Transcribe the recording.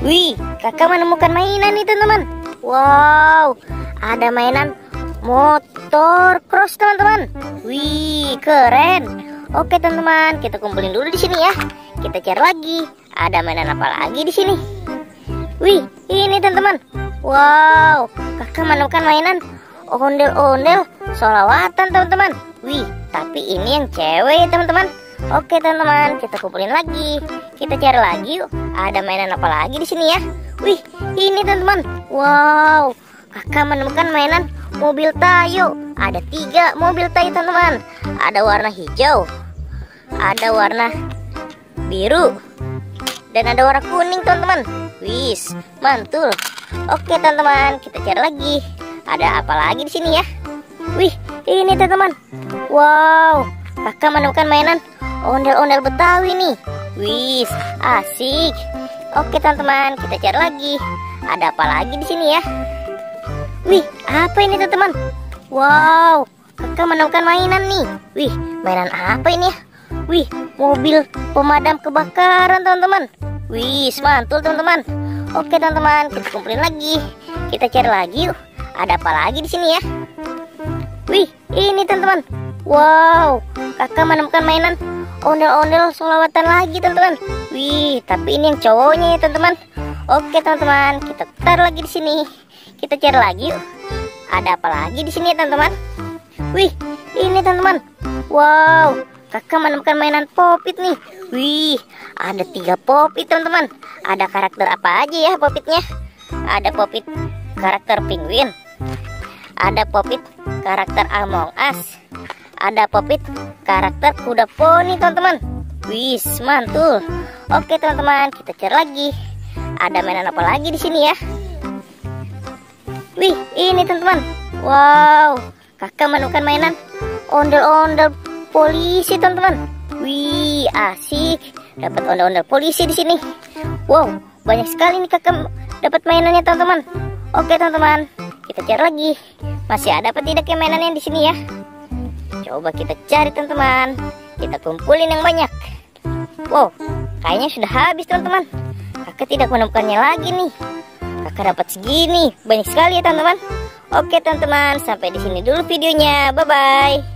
Wih, kakak menemukan mainan nih teman-teman. Wow, ada mainan motor cross teman-teman. Wih, keren. Oke teman-teman, kita kumpulin dulu di sini ya. Kita cari lagi. Ada mainan apa lagi di sini? Wih, ini teman-teman. Wow, kakak menemukan mainan ondel-ondel sholawatan teman-teman. Wih, tapi ini yang cewek teman-teman. Oke teman-teman, kita kumpulin lagi. Kita cari lagi yuk. Ada mainan apa lagi di sini ya? Wih, ini teman-teman. Wow, kakak menemukan mainan mobil tayo. Ada 3 mobil tayo teman-teman. Ada warna hijau, ada warna biru, dan ada warna kuning teman-teman. Wis, mantul. Oke teman-teman, kita cari lagi. Ada apa lagi di sini ya? Wih, ini teman-teman. Wow, kakak menemukan mainan ondel-ondel Betawi nih. Wis, asik. Oke teman-teman, kita cari lagi. Ada apa lagi di sini ya? Wih, apa ini teman-teman? Wow, kakak menemukan mainan nih. Wih, mainan apa ini ya? Wih, mobil pemadam kebakaran teman-teman. Wih, mantul teman-teman. Oke teman-teman, kita kumpulin lagi. Kita cari lagi yuk. Ada apa lagi di sini ya? Wih, ini teman-teman. Wow, kakak menemukan mainan ondel-ondel sholawatan lagi teman-teman. Wih, tapi ini yang cowoknya ya teman-teman. Oke teman-teman, kita taruh lagi di sini. Kita cari lagi yuk. Ada apa lagi di sini ya teman-teman? Wih, ini teman-teman. Wow, kakak menemukan mainan popit nih. Wih, ada 3 popit teman-teman. Ada karakter apa aja ya popitnya? Ada popit karakter penguin, ada popit karakter Among Us, ada popit karakter kuda poni teman-teman. Wih, mantul. Oke teman-teman, kita cari lagi. Ada mainan apa lagi di sini ya? Wih, ini teman-teman. Wow, kakak menemukan mainan ondel-ondel polisi teman-teman. Wih, asik. Dapat ondel-ondel polisi di sini. Wow, banyak sekali nih kakak dapat mainannya teman-teman. Oke teman-teman, kita cari lagi. Masih ada apa tidak ya mainannya di sini ya? Coba kita cari teman-teman. Kita kumpulin yang banyak. Wow, kayaknya sudah habis teman-teman. Kakak tidak menemukannya lagi nih. Kakak dapat segini, banyak sekali ya teman-teman. Oke teman-teman, sampai di sini dulu videonya. Bye bye.